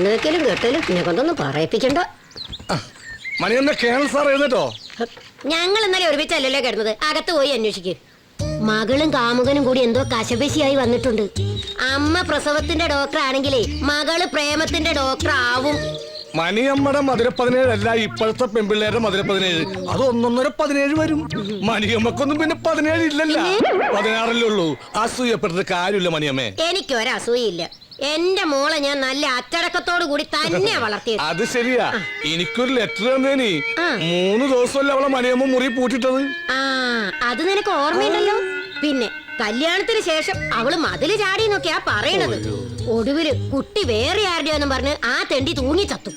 വെക്കലും കെട്ടലും പിന്നെ കൊണ്ടൊന്നും പറയിപ്പിക്കണ്ട. മണിയമ്മ കേണൽ സാർ എഴുന്നേറ്റോ? ഞങ്ങൾ ഇന്നലെ ഒരുമിച്ചല്ലല്ലോ കിടന്നത്. അകത്ത് പോയി അന്വേഷിക്ക്. മകളും കാമുകനും കൂടി എന്തോ കശപശിയായി വന്നിട്ടുണ്ട്. അമ്മ പ്രസവത്തിന്റെ ഡോക്ടർ ആണെങ്കിലേ മകള് പ്രേമത്തിന്റെ ഡോക്ടർ ആവും. മണിയമ്മയുടെ മധുര 17 അല്ല ഇപ്പോഴത്തെ പെൺപിള്ളേരുടെ മധുര 17. അത് 1.5 വരും. മണിയമ്മക്കൊന്നും പിന്നെ 17 ഇല്ലല്ല, 16 ഉള്ളൂ. അസൂയപ്പെട്ടിട്ട് കാര്യമില്ല മണിയമ്മേ. എനിക്കൊരസൂയില്ല. എന്റെ മോളെ ഞാൻ നല്ല അച്ചടക്കത്തോടു കൂടി തന്നെ വളർത്തിയത്. അത് ശരിയാ. എനിക്കൊരു ലെറ്റർ തന്നേനി. 3 ദിവസമല്ല അവളെ മണിയമ്മ മുറി പൂട്ടിട്ടത്. അത് നിനക്ക് ഓർമ്മയുണ്ടല്ലോ. പിന്നെ കല്യാണത്തിന് ശേഷം അവള് മതില് ചാടി എന്നൊക്കെയാ പറയണത്. ഒടുവില് കുട്ടി വേറെ ആരുടെയെന്നും പറഞ്ഞ് ആ തെണ്ടി തൂങ്ങി ചത്തു.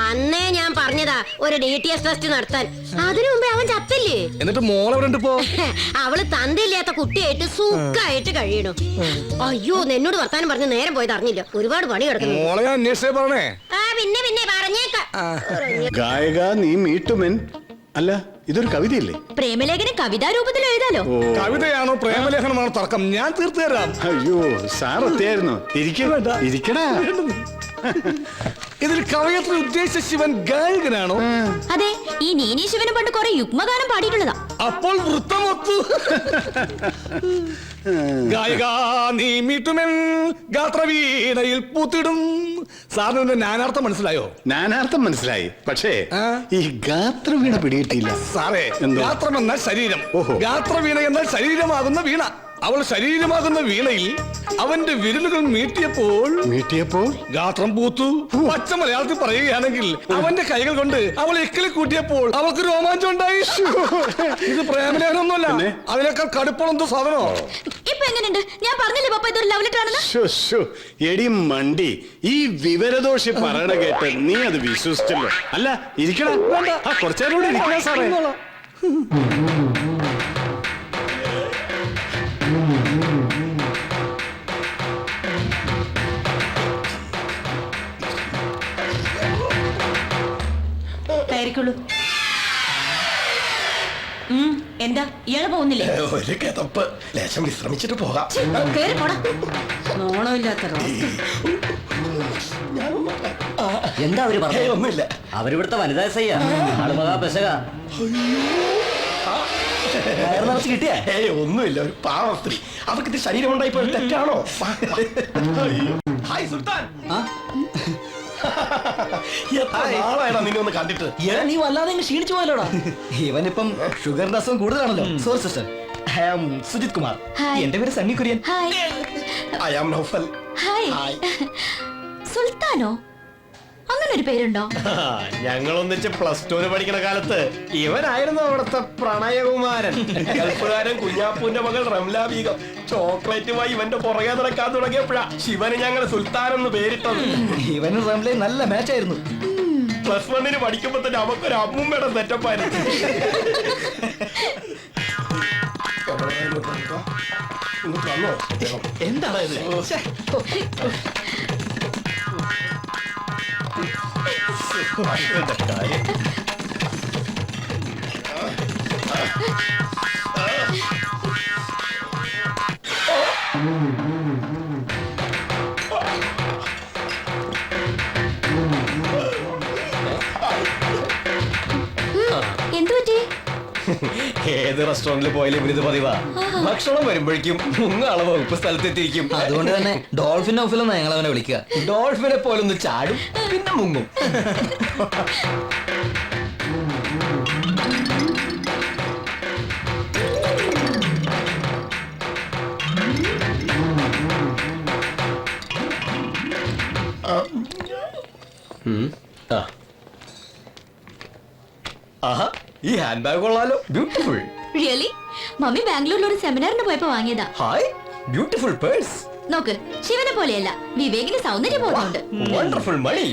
അന്നേ ഞാൻ പറഞ്ഞതാ ഒരു DTS ടെസ്റ്റ് നടത്താൻ. അതിനു മുമ്പേ അവൻ ചത്തില്ലേ. എന്നിട്ട് മോളെവിടെ പോ? അവള് തന്തയില്ലാത്ത കുട്ടിയായിട്ട് സുഖായിട്ട് കഴിയണു. അയ്യോ, എന്നോട് വർത്താനം പറഞ്ഞ് നേരം പോയത് അറിഞ്ഞില്ല. ഒരുപാട് പണി കിടക്കുന്നു. മോളെ ഞാൻ അന്വേഷിച്ചേ പറഞ്ഞേ. പിന്നെ പറഞ്ഞേക്കാം. ഗായക നീ മീട്ടുമെൻ അല്ല, ഇതൊരു കവിതയല്ലേ? പ്രേമലേഖനം കവിതാ രൂപത്തിൽ എഴുതാലോ. കവിതയാണോ പ്രേമലേഖനമാണോ തർക്കം? ഞാൻ തീർത്തു തരാം. അയ്യോ സാർ എത്തിയായിരുന്നു. ഇരിക്കടാ. ഇതിൽ കവയത്രി ഉദ്ദേശിച്ച ശിവൻ ഗായകനാണോ? അതെ, ഈ നീനി ശിവനും പണ്ട് കുറെ യുഗ്മഗാനം പാടിയിട്ടുള്ളതാ. അപ്പോൾ വൃത്തമൊത്തു. ഗായക നീ മീട്ടുമെൻ ഗാത്രവീണയിൽ പൂത്തിടും. സാറിന് നാനാർത്ഥം മനസ്സിലായോ? നാനാർത്ഥം മനസ്സിലായി, പക്ഷേ ഈ ഗാത്രവീണ പിടികിട്ടിയില്ല സാറേ. ഗാത്രം എന്നാൽ ശരീരം, ഗാത്രവീണ എന്നാൽ ശരീരമാകുന്ന വീണ. അവൾ ശരീരമാകുന്ന വീണയിൽ അവന്റെ വിരലുകൾ മീട്ടിയപ്പോൾ ഗാത്രം പൂത്തു. പച്ച മലയാളത്തിൽ പറയുകയാണെങ്കിൽ അവന്റെ കൈകൾ കൊണ്ട് അവൾ എക്കിളി കൂട്ടിയപ്പോൾ അവൾക്ക് രോമാഞ്ചം ഉണ്ടായി. ഇത് പ്രേമലേഖനൊന്നുമല്ല, അതിനേക്കാൾ കടുപ്പമെന്തോ സാധനോ. ഇപ്പൊ എങ്ങനെയുണ്ട്? ഞാൻ പറഞ്ഞില്ലേ പപ്പ ഇതൊരു ലവ് ലെറ്റർ ആണെന്ന്. എടി മണ്ടി, ഈ വിവരദോഷി പറയണ കേട്ട് നീ അത് വിശ്വസിച്ചല്ലോ. അല്ല, ഇരിക്കണ കുറച്ചേരം കൂടെ ഇരിക്കണ സാറേ. എന്താ ഇയാള് പോകുന്നില്ലേ? ഒരു കിതപ്പ്, ലേശം വിശ്രമിച്ചിട്ട് പോകാം. എന്താ അവര് പറഞ്ഞത്? ഒന്നുമില്ല. അവരിവിടുത്തെ വനിതാ കിട്ടിയ ഒന്നുമില്ല, ഒരു പാവ സ്ത്രീ. അവർക്ക് ഇത് ശരീരം ഉണ്ടായിപ്പോ തെറ്റാണോ? ഹായ് സുൽത്താൻ, നിന്നെ ഒന്ന് കണ്ടിട്ട്. നീ വല്ലാതെ ക്ഷീണിച്ചു പോയല്ലോടാ. ഇവനിപ്പം ഷുഗറിന്റെ അസുഖം കൂടുതലാണല്ലോ. Sorry sister, I am Sujith Kumar. എന്റെ പേര് സണ്ണി കുര്യൻ. I am Noufal. സുൽത്താനോ? അങ്ങനെ ഒരു പേരുണ്ടോ? ഞങ്ങൾ ഒന്നിച്ച് +2 പഠിക്കുന്ന കാലത്ത് ഇവനായിരുന്നു അവിടുത്തെ പ്രണയകുമാരൻ. ഗൾഫുകാരൻ കുഞ്ഞാപ്പൂന്റെ മകൾ റംല ബീഗം ചോക്ലേറ്റുമായി ഇവന്റെ പുറകെ നടക്കാൻ തുടങ്ങിയപ്പോഴാ ശിവന് ഞങ്ങൾ സുൽത്താൻ എന്ന് പേരിട്ടത്. ഇവനും റംലയും നല്ല മാച്ച് ആയിരുന്നു. +1 പഠിക്കുമ്പോ തന്നെ അവക്കൊരു അമ്മൂമ്മയുടെ സെറ്റപ്പായിരുന്നു. എന്താണ് ഇത്? ഏത് റെസ്റ്റോറന്റിൽ പോയാലും ഇവരിത് പതിവാ. ഭക്ഷണം വരുമ്പോഴേക്കും മുങ്ങാളെ വകുപ്പ് സ്ഥലത്തെത്തിയിരിക്കും. അതുകൊണ്ട് തന്നെ ഡോൾഫിൻ നൗഫിലെന്ന് ഞങ്ങൾ അവനെ വിളിക്കുക. ഡോൾഫിനെ പോലെ ഒന്ന് ചാടും, പിന്നെ മുങ്ങും. ആഹാ, ഈ ഹാൻഡ് ബാഗ് കൊള്ളാലോ. ബ്യൂട്ടിഫുൾ. റിയലി? മമ്മി ബാംഗ്ലൂരിൽ ഒരു സെമിനാറിന് പോയപ്പോ വാങ്ങിയതാ. Hi, beautiful purse. നോക്ക്, ശിവനെ പോലെയല്ല, വിവേകിന് സൗന്ദര്യം പോകുന്നുണ്ട്. Wonderful money.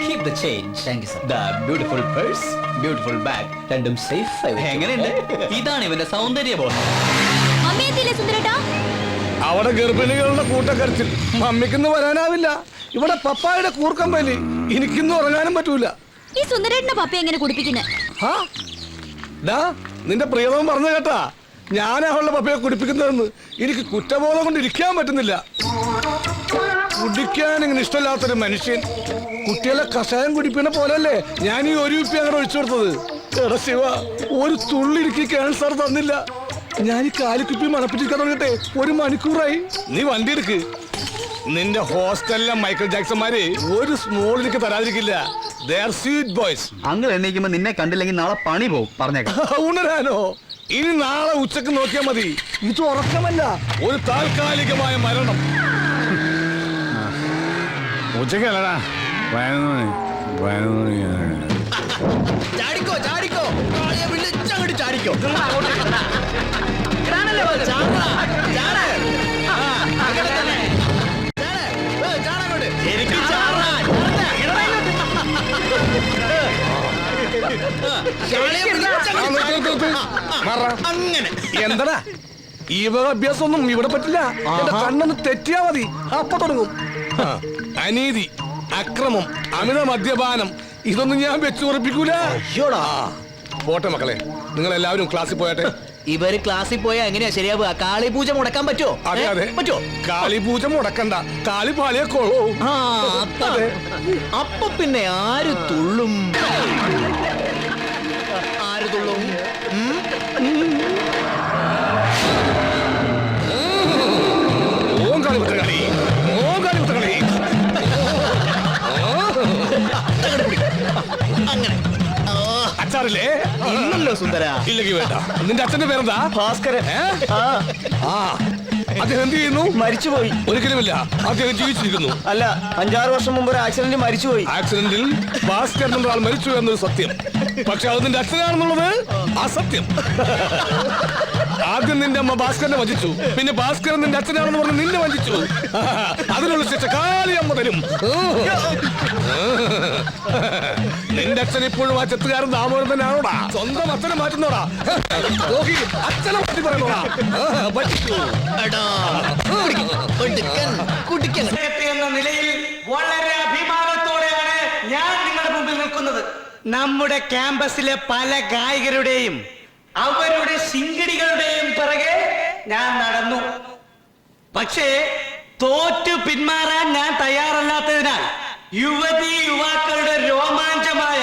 Keep the change. Thank you sir. The beautiful purse, beautiful bag. രണ്ടും സേഫ് ആയി. എങ്ങനെയുണ്ട്? ഇതാണ് ഇവന്റെ സൗന്ദര്യ ബോധം. മമ്മി എത്തിയില്ലേ സുന്ദരേട്ടാ? അവിടെ ഗർഭിണികളുടെ കൂട്ടക്കരച്ചിൽ. മമ്മിക്കൊന്നും വരാനാവില്ല. ഇവിടെ പപ്പായുടെ കൂർക്കമ്പലി. എനിക്കൊന്നും ഉറങ്ങാനും പറ്റൂല. ഈ സുന്ദരേട്ടന്റെ പപ്പ എങ്ങനെ കുടിപ്പിക്കുന്നേ? നിന്റെ പ്രിയതം പറഞ്ഞു കേട്ടാ, ഞാൻ അവളുടെ പപ്പയെ കുടിപ്പിക്കുന്നതെന്ന്. എനിക്ക് കുറ്റബോധം കൊണ്ട് ഇരിക്കാൻ പറ്റുന്നില്ല. കുടിക്കാൻ ഇങ്ങനെ ഇഷ്ടമില്ലാത്തൊരു മനുഷ്യൻ കുട്ടികളെ കഷായം കുടിപ്പിക്കുന്ന പോലല്ലേ ഞാൻ ഈ ഒരു കുപ്പി അങ്ങനെ ഒഴിച്ചു കൊടുത്തത്. എടാ ശിവ, ഒരു തുള്ളിരിക്ക് ക്യാൻസർ തന്നില്ല. ഞാൻ ഈ കാലിക്കുപ്പി മണപ്പിച്ചിരിക്കാൻ തുടങ്ങിട്ടെ 1 മണിക്കൂറായി. നീ വണ്ടി എടുക്ക്. നിന്റെ ഹോസ്റ്റലിലെ മൈക്കിൾ ജാക്സന്മാര് ഒരു സ്മോളിലേക്ക് തരാതിരിക്കില്ല. Sweet boys. അങ്ങൾ എണ്ണീക്കുമ്പോ നിന്നെ കണ്ടില്ലെങ്കിൽ നാളെ പണി പോകും പറഞ്ഞേക്കാം. ഉണരാനോ? ഇനി നാളെ ഉച്ചക്ക് നോക്കിയാൽ മതി. ഇത് ഉറക്കമല്ല, ഒരു താൽക്കാലികമായ മരണം. ഉച്ചക്കല്ലടാ, 11 ചാടിക്കോ ചാടിക്കോ ചാടിക്കോ. അങ്ങനെ എന്താടാ ഈ വക അഭ്യാസമൊന്നും ഇവിടെ പറ്റില്ല. എന്റെ കണ്ണൊന്ന് തെറ്റിയാ മതി, അപ്പൊ തുടങ്ങും. അനീതി, അക്രമം, അമിത മദ്യപാനം ഇതൊന്നും ഞാൻ വെച്ചു ഉറപ്പിക്കൂല. പോട്ടെ മക്കളെ, നിങ്ങൾ എല്ലാവരും ക്ലാസ്സിൽ പോയാട്ടെ. ഇവര് ക്ലാസ്സിൽ പോയാ എങ്ങനെയാ ശരിയാവുക? കാളിപൂജ മുടക്കാൻ പറ്റുമോ? അതെ അതെ, പറ്റുമോ? കാളിപൂജ മുടക്കണ്ട, കാളി പാളിയെ കൊള്ളൂ. അപ്പൊ പിന്നെ ആര് തുള്ളും? ആര് തുള്ളും? ഓം കാളി വിട്ട കളി, ഓം കാളി വിട്ട കളി. അങ്ങനെ അച്ചാറില്ലേ? ഇല്ലല്ലോ സുന്ദര. ഇല്ലെങ്കിൽ വേണ്ട. നിന്റെ അച്ഛന്റെ പേരെന്താ? ഭാസ്കരൻ. അദ്ദേഹം എന്ത് ചെയ്യുന്നു? മരിച്ചുപോയി. ഒരിക്കലുമില്ല, അദ്ദേഹം ജീവിച്ചിരിക്കുന്നു. അല്ല, 5-6 വർഷം മുമ്പ് ഒരു ആക്സിഡന്റ് മരിച്ചുപോയി. ആക്സിഡന്റിൽ ഭാസ്കരൻ എന്ന ആൾ മരിച്ചു എന്നൊരു സത്യം. പക്ഷെ അത് നിന്റെ അച്ഛനാണെന്നുള്ളത് അസത്യം. ആദ്യം നിന്റെ അമ്മ ഭാസ്കരനെ വഞ്ചിച്ചു, പിന്നെ ഭാസ്കരൻ നിന്റെ അച്ഛനാണെന്ന് പറഞ്ഞ് നിന്നെ വഞ്ചിച്ചു. അതിനുള്ള ശിക്ഷ കാളിയമ്മ തരും. നിന്റെ അച്ഛൻ ഇപ്പോഴും ആ ചെത്തുകാരൻ ദാമോദരൻ തന്നെയാണോടാ? സ്വന്തം അച്ഛനെ മാറ്റുന്നോടാ? നോക്കി അച്ഛനെ മാറ്റി പറയുന്നോടാ? എന്ന നിലയിൽ വളരെ അഭിമാനത്തോടെയാണ് ഞാൻ നിങ്ങളുടെ മുമ്പിൽ നിൽക്കുന്നത്. നമ്മുടെ ക്യാമ്പസിലെ പല ഗായകരുടെയും അവരുടെ ശിങ്കിടികളുടെയും പിറകെ ഞാൻ നടന്നു. പക്ഷേ തോറ്റു പിന്മാറാൻ ഞാൻ തയ്യാറല്ലാത്തതിനാൽ യുവതി യുവാക്കളുടെ രോമാഞ്ചമായ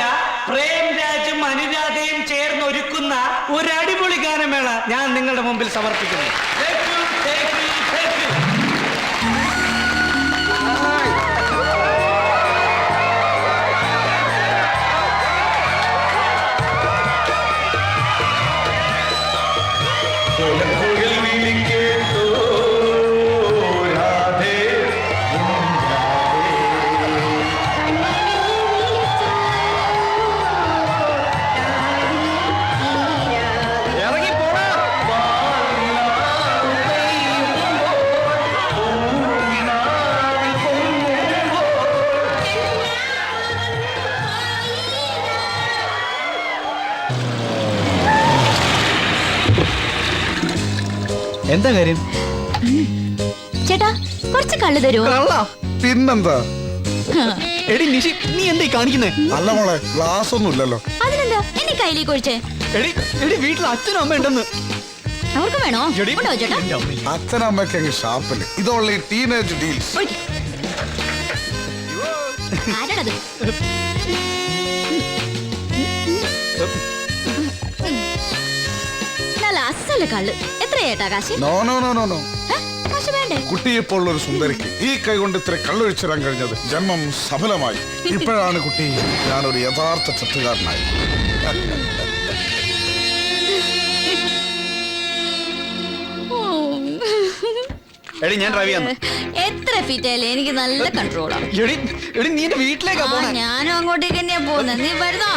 പ്രേംരാജും അനുരാധയും ചേർന്ന് ഒരുക്കുന്ന ഒരു അടിപൊളി ഗാനമേള ഞാൻ നിങ്ങളുടെ മുമ്പിൽ സമർപ്പിക്കുന്നു. എന്താ കാര്യം? ചേട്ടാ, കുറച്ച് കള്ളു തരുമോ? പിന്നെന്താ? എടി നിഷി, നീ എന്താ കാണിക്കുന്നേ? അല്ല മോളെ, ഗ്ലാസ് ഒന്നും ഇല്ലല്ലോ. അതിനെന്താ എന്നെ കയ്യിലേക്ക് ഒഴിച്ചേ? എടി വീട്ടിൽ അച്ഛനും അമ്മ ഉണ്ടെന്ന്. അവർക്ക് വേണോ? ഉണ്ടോ ചേട്ടാ? അച്ഛനമ്മയ്ക്ക് അങ്ങ് ഷാപ്പില്. ഇതുള്ള ഈ ടീനേജ് ഡീൽസ്. ആരാടത്? നല്ല അസല കള്ള്. എത്രയേട്ടാ കാശ്? No no no no no. കാശ് വേണ്ടേ? കുട്ടിയെപ്പോൾ ഒരു സുന്ദരിക്ക് ഈ കൈ കൊണ്ട് ഇത്ര കള്ളൊഴിച്ചിടാൻ കഴിഞ്ഞത് ജന്മം സഫലമായി. ഇപ്പോഴാണ് കുട്ടി ഞാനൊരു യഥാർത്ഥ ചെത്തുകാരനായി. എടി ഞാൻ ഡ്രൈവ് ചെയ്യാം. എത്ര ഫീറ്റ് ആയാലും എനിക്ക് നല്ല കൺട്രോളാ. എടി നീ എന്റെ വീട്ടിലേക്കാ പോണേ. ഞാനും അങ്ങോട്ടേക്ക് തന്നെയാ പോകുന്നത്. നീ വരുന്നോ?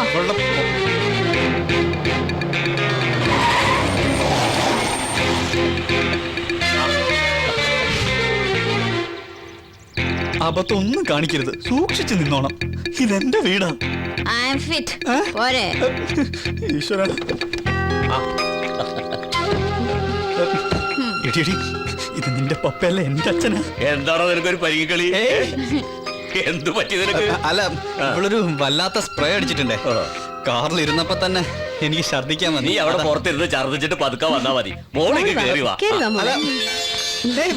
അബദ്ധമൊന്നും കാണിക്കരുത്, സൂക്ഷിച്ചു നിന്നോണം. ഇതെന്റെ വീടാ. I am fit. പോരെ? ഈശ്വര. എടി ഇത് നിന്റെ പപ്പയല്ല, എന്റെ അച്ഛനാ. എന്താണോ നിനക്കൊരു പരികളി? എന്തു പറ്റി നിനക്ക്? അല്ല, ഇവളൊരു വല്ലാത്ത സ്പ്രേ അടിച്ചിട്ടുണ്ടേ. കാറിൽ ഇരുന്നപ്പോ തന്നെ എനിക്ക് ഛർദിക്കാൻ നീ മതി. അവിടെ പുറത്തിരുന്ന് ഛർദിച്ചിട്ട് പതുക്കെ വന്നാ മതി. മോളിലേക്ക് കയറി വാ. കേറി വാ മോളെ.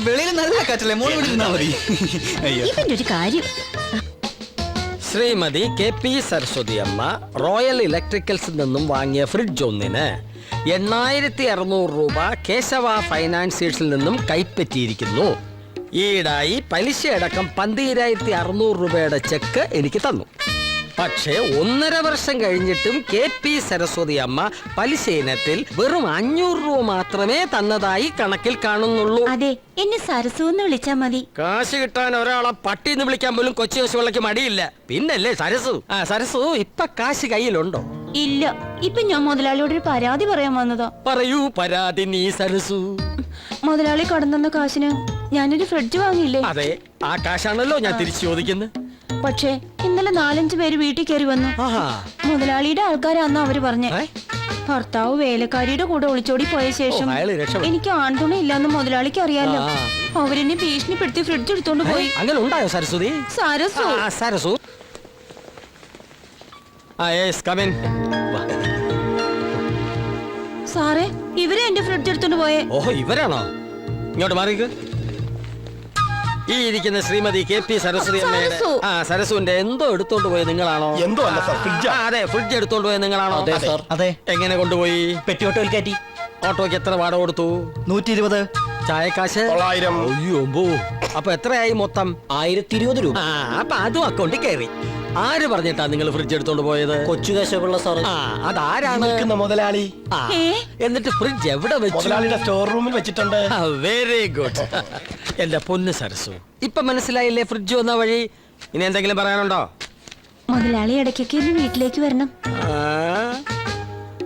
വെളിയിൽ നല്ല കാറ്റല്ലേ, മോള് വിളിച്ചിരുന്നാ മതി. അയ്യോ. ഇവന്റെ ഒരു കാര്യം. ശ്രീമതി കെ പി സരസ്വതി അമ്മ റോയൽ ഇലക്ട്രിക്കൽസിൽ നിന്നും വാങ്ങിയ ഫ്രിഡ്ജ് ഒന്നിന് 8600 രൂപ കേശവ ഫൈനാൻസിയേഴ്സിൽ നിന്നും കൈപ്പറ്റിയിരിക്കുന്നു. ഈടായി പലിശയടക്കം 12600 രൂപയുടെ ചെക്ക് എനിക്ക് തന്നു. പക്ഷേ 1.5 വർഷം കഴിഞ്ഞിട്ടും കെ പി സരസ്വതി അമ്മ പലിശ ഇനത്തിൽ വെറും 500 രൂപ മാത്രമേ തന്നതായി കണക്കിൽ കാണുന്നുള്ളൂ. അതെ, എന്നെ സരസു എന്ന് വിളിച്ചാ മതി. കാശ് കിട്ടാൻ ഒരാളെ പട്ടിന്ന് വിളിക്കാൻ പോലും കൊച്ചു കൊച്ചുവെള്ളക്ക് മടിയില്ല. പിന്നല്ലേ സരസു. സരസു ഇപ്പൊ കാശ് കയ്യിലുണ്ടോ? ഇല്ല, ഇപ്പൊ ഞാൻ മുതലാളിയോട് ഒരു പരാതി പറയാൻ വന്നതാ. പറയൂ പരാതി നീ സരസു. മുതലാളി കടന്നു കാശിന് ഞാനൊരു ഫ്രിഡ്ജ് വാങ്ങിയില്ലേ? അതെ, ആ കാശാണല്ലോ ഞാൻ തിരിച്ചു ചോദിക്കുന്നത്. പക്ഷേ ഇന്നലെ 4-5 പേര് വീട്ടിൽ കയറി വന്നു. മുതലാളിയുടെ ആൾക്കാരാന്ന് അവര് പറഞ്ഞേ. ഭർത്താവ് വേലക്കാരിയുടെ കൂടെ ഒളിച്ചോടി പോയ ശേഷം എനിക്ക് ആൺതുണ ഇല്ലാന്ന് മുതലാളിക്ക് അറിയാലോ. അവരെന്നെ ഭീഷണിപ്പെടുത്തി ഫ്രിഡ്ജ് എടുത്തോണ്ട് പോയി. അങ്ങനെ ഉണ്ടായോ സരസ്വതി? സരസു സരസു സാറേ, ഇവരെ എന്റെ ഫ്രിഡ്ജ് എടുത്തോണ്ട് പോയേ. ഓഹോ, ഇവരാണോ? ഇങ്ങോട്ട് മാറിക്ക്. ഈ ഇരിക്കുന്ന ശ്രീമതി കെ പി സരസ്വതി അമ്മയുടെ സരസുവിന്റെ എന്തോ എടുത്തോണ്ട് പോയത് നിങ്ങളാണോ? എന്തോ അല്ല സാർ, ഫ്രിഡ്ജ്. അതെ, ഫ്രിഡ്ജ് എടുത്തോണ്ട് പോയത് നിങ്ങളാണോ? അതെ സാർ. അതെ. എങ്ങനെ കൊണ്ടുപോയി? പെട്ടി ഓട്ടോയിൽ കയറ്റി. ഓട്ടോയ്ക്ക് എത്ര വാടക കൊടുത്തു? 120. ചായക്കാശ് 900. അയ്യോ, അപ്പൊ എത്രയായി മൊത്തം? 1020 രൂപ. അപ്പൊ അതും അക്കൗണ്ടിൽ കയറി. ആര് പറഞ്ഞിട്ടാ നിങ്ങൾ ഫ്രിഡ്ജ് എടുത്തോണ്ട് പോയത്? കൊച്ചു കേശവപിള്ള സാർ. അതാരാണ്? നിൽക്കുന്ന മുതലാളി. എന്നിട്ട് ഫ്രിഡ്ജ് എവിടെ വെച്ചു? മുതലാളിയുടെ സ്റ്റോർ റൂമിൽ വെച്ചിട്ടുണ്ട്. Very good. എന്റെ പൊന്ന് സരസു, ഇപ്പൊ മനസ്സിലായില്ലേ ഫ്രിഡ്ജ് വന്ന വഴി? ഇനി എന്തെങ്കിലും പറയാനുണ്ടോ? മുതലാളി ഇടയ്ക്കൊക്കെ ഇന്ന് വീട്ടിലേക്ക് വരണം.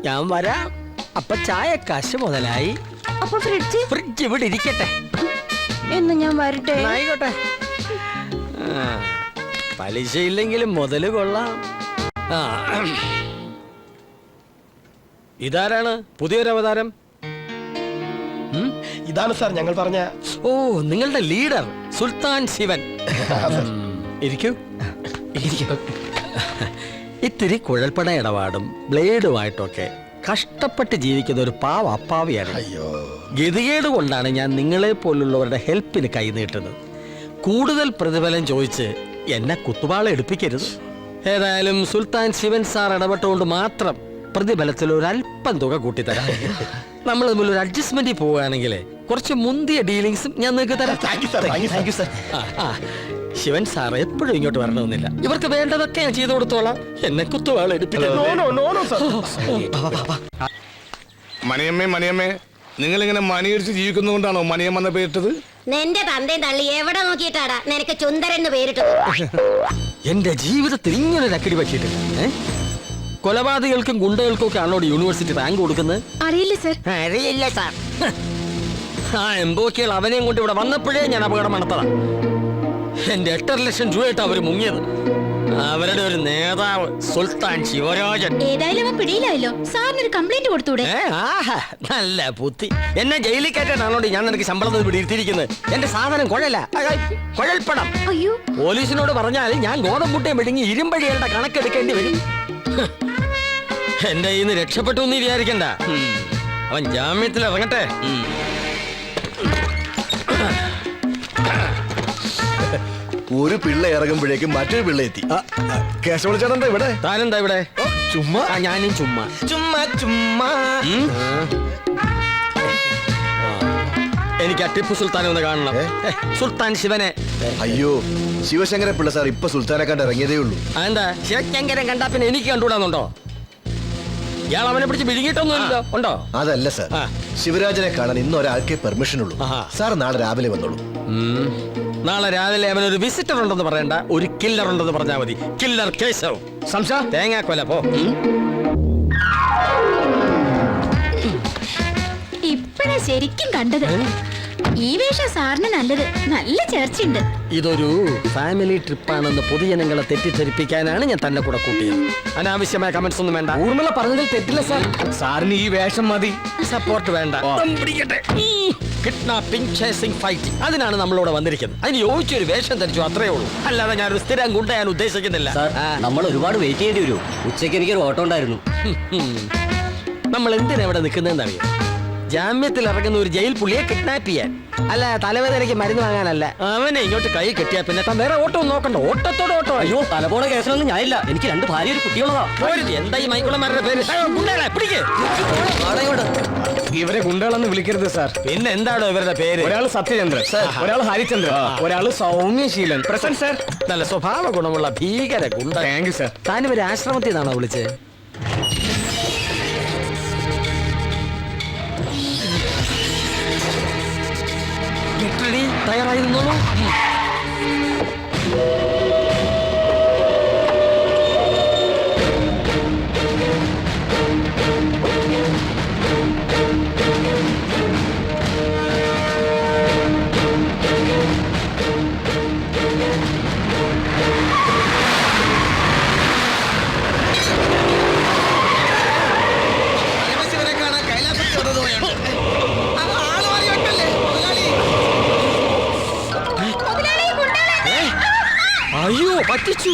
ഞാൻ വരാം. അപ്പൊ ചായക്കാശ് മുതലായി. അപ്പൊ ഫ്രിഡ്ജ് ഇവിടെ ഇരിക്കട്ടെ. എന്ന് ഞാൻ വരട്ടെ. ആയിക്കോട്ടെ. പലിശ ഇല്ലെങ്കിലും മുതല് കൊള്ളാം. ഇതാരാണ് പുതിയൊരു അവതാരം? ഇതാണ് സാർ ഞങ്ങൾ പറഞ്ഞ. ഓ, നിങ്ങളുടെ ലീഡർ സുൽത്താൻ ശിവൻ. ഇരിക്കൂ. ഇത്തിരി കുഴൽപ്പണ ഇടപാടും ബ്ലേഡുമായിട്ടൊക്കെ കഷ്ടപ്പെട്ട് ജീവിക്കുന്ന ഒരു പാവ അപ്പാവിയാണ്. ഗതികേട് കൊണ്ടാണ് ഞാൻ നിങ്ങളെ പോലുള്ളവരുടെ ഹെൽപ്പിന് കൈനീട്ടുന്നത്. കൂടുതൽ പ്രതിഫലം ചോദിച്ച് എന്നെ കുത്തുവാള എടുപ്പിക്കരുത്. ഏതായാലും സുൽത്താൻ ശിവൻ സാർ ഇടപെട്ടുകൊണ്ട് മാത്രം പ്രതിഫലത്തിൽ ഒരല്പം തുക കൂട്ടിത്തരാം. നമ്മൾ തമ്മിൽ ഒരു അഡ്ജസ്റ്റ്മെന്റിൽ പോവുകയാണെങ്കിൽ കുറച്ച് മുന്തിയ ഡീലിങ്സും ഞാൻ നിങ്ങൾക്ക് തരാം. Thank you sir. Shivan sir എപ്പോഴും ഇങ്ങോട്ട് വരണമെന്നില്ല. ഇവർക്ക് വേണ്ടതൊക്കെ ഞാൻ ചെയ്തു കൊടുത്തോളാം. എന്നെ കുത്തുവാള എടുപ്പിക്കരുത്. മണിയമ്മേ, നിങ്ങളിങ്ങനെ മണിയടിച്ച് ജീവിക്കുന്നതുകൊണ്ടാണോ മണിയമ്മ പേരിട്ടത്? നിന്റെ തന്തയും തള്ളി എവിടെ നോക്കിയിട്ടാടാ നിനക്ക് ചുന്ദരന്ന് പേരിട്ടത്? എന്റെ ജീവിതത്തിൽ ഇങ്ങനെ അക്കടി പറ്റിയിട്ടില്ല. കൊലപാതകൾക്കും ഗുണ്ടകൾക്കും ഒക്കെ ആണോ യൂണിവേഴ്സിറ്റി റാങ്ക് കൊടുക്കുന്നത്? അറിയില്ല സർ. അറിയില്ല സാർ. ആ എംബോക്കികൾ അവനെയും കൊണ്ട് ഇവിടെ വന്നപ്പോഴേ ഞാൻ അപകടം നടത്തതാ. എന്റെ 8.5 ലക്ഷം രൂപയായിട്ട് അവര് മുങ്ങിയത്. അവരുടെ ഒരു നേതാവ് സുൽത്താൻ ശിവരാജൻ. ഏതായാലും അവൻ പിടിയിലായല്ലോ. സാറിനൊരു കംപ്ലൈന്റ് കൊടുത്തൂടെ? നല്ല ബുദ്ധി. എന്നെ ജയിലിൽ കയറ്റാനാണോ ഞാൻ നിനക്ക് ശമ്പളം പിടിയിരുത്തിയിരിക്കുന്നത്? എന്റെ സാധനം കുഴൽപ്പണം. അയ്യോ, പോലീസിനോട് പറഞ്ഞാൽ ഞാൻ ഗോതമ്പുട്ടയെ മെടുങ്ങി ഇരുമ്പഴികളുടെ കണക്കെടുക്കേണ്ടി വരും. എന്റെ ഇന്ന് രക്ഷപ്പെട്ടു എന്ന് വിചാരിക്കണ്ട. അവൻ ജാമ്യത്തിൽ ഇറങ്ങട്ടെ. ഒരു പിള്ള ഇറങ്ങുമ്പോഴേക്കും മറ്റൊരു പിള്ള എത്തി. കേശവളിച്ചാണെന്താ ഇവിടെ? താനെന്താ ഇവിടെ? ചുമ്മാ. ഞാനും ചുമ്മാ. എനിക്ക് ആ ടിപ്പു സുൽത്താനെ ഒന്ന് കാണണം. സുൽത്താൻ ശിവനെ. അയ്യോ, ശിവശങ്കര പിള്ള സാർ ഇപ്പൊ സുൽത്താനെ കണ്ട് ഇറങ്ങിയതേ ഉള്ളൂ. അതെന്താ ശിവശങ്കരൻ കണ്ടാ പിന്നെ എനിക്ക് കണ്ടുകൂടാന്നുണ്ടോ? ഇയാൾ അവനെ പിടിച്ച് വിഴുങ്ങിയിട്ടൊന്നുമില്ലല്ലോ. ഉണ്ടോ? അതല്ല സാർ, ശിവരാജനെ കാണാൻ ഇന്ന് ഒരാൾക്കേ പെർമിഷൻ ഉള്ളൂ. സാർ നാളെ രാവിലെ വന്നോളൂ. നാളെ രാവിലെ അവനൊരു വിസിറ്റർ ഉണ്ടെന്ന് പറയണ്ട, ഒരു കില്ലർ ഉണ്ടെന്ന് പറഞ്ഞാൽ മതി. കില്ലർ കേശവ്. തേങ്ങാക്കൊല പോ. ഇപ്പഴാ ശരിക്കും കണ്ടത്. ഈ വേഷം സാറിന് നല്ലത്. നല്ല ചേർച്ചയുണ്ട്. ഇതൊരു ഫാമിലി ട്രിപ്പാണെന്ന് പൊതുജനങ്ങളെ തെറ്റിദ്ധരിപ്പിക്കാനാണ് ഞാൻ തന്നെ കൂടെ കൂട്ടിയത്. അനാവശ്യമായ കമന്റ്സ് ഒന്നും വേണ്ട. ഊർമിള പറഞ്ഞതിൽ തെറ്റില്ല സാർ. സാറിന് ഈ വേഷം മതി. സപ്പോർട്ട് വേണ്ട. കിഡ്നാപ്പിംഗ്, ചേസിംഗ്, ഫൈറ്റിംഗ്, അതിനാണ് നമ്മളിവിടെ വന്നിരിക്കുന്നത്. അതിന് യോജിച്ചൊരു വേഷം ധരിച്ചു, അത്രേ ഉള്ളൂ. അല്ലാതെ ഞാനൊരു സ്ഥിരം ഗുണ്ടയാൻ ഉദ്ദേശിക്കുന്നില്ല. നമ്മൾ ഒരുപാട് വെയിറ്റ് ചെയ്യേണ്ടി വരും. ഉച്ചയ്ക്ക് എനിക്കൊരു ഓട്ടം ഉണ്ടായിരുന്നു. നമ്മൾ എന്തിനാ ഇവിടെ നിൽക്കുന്നതെന്ന് അറിയാം? ജാമ്യത്തിൽ ഇറങ്ങുന്ന ഒരു ജയിൽ പുള്ളിയെ കിഡ്നാപ്പ് ചെയ്യാൻ. അല്ല, തലവേദനയ്ക്ക് മരുന്ന് വാങ്ങാനല്ല. അവനെ ഇങ്ങോട്ട് കൈ കെട്ടിയാ പിന്നെ താൻ വേറെ ഓട്ടോ നോക്കണ്ട. ഓട്ടത്തോടെ ഓട്ടോ. അയ്യോ തലപോണ കേസിലൊന്നും ഞാനില്ല. എനിക്ക് 2 ഭാര്യ ഒരു കുട്ടിയുള്ളതാ. എന്താ ഈ മൈക്കുളന്മാരുടെ പേര്? ഗുണ്ടകളെ പിടിക്ക്. ഇവരെ ഗുണ്ടകളെന്ന് വിളിക്കരുത് സാർ. പിന്നെ എന്താണോ ഇവരുടെ പേര്? ഒരാൾ സത്യചന്ദ്രൻ, ഒരാൾ ഹരിചന്ദ്രൻ, ഒരാൾ സൗമ്യശീലൻ. Present sir. നല്ല സ്വഭാവ ഗുണമുള്ള ഭീകര ഗുണ്ട. Thank you sir. താനിവരെ ആശ്രമത്തിൽ നിന്നാണോ വിളിച്ചത്? തയ്യാറായി നിന്നോളൂ. അയ്യോ, പറ്റിച്ചു.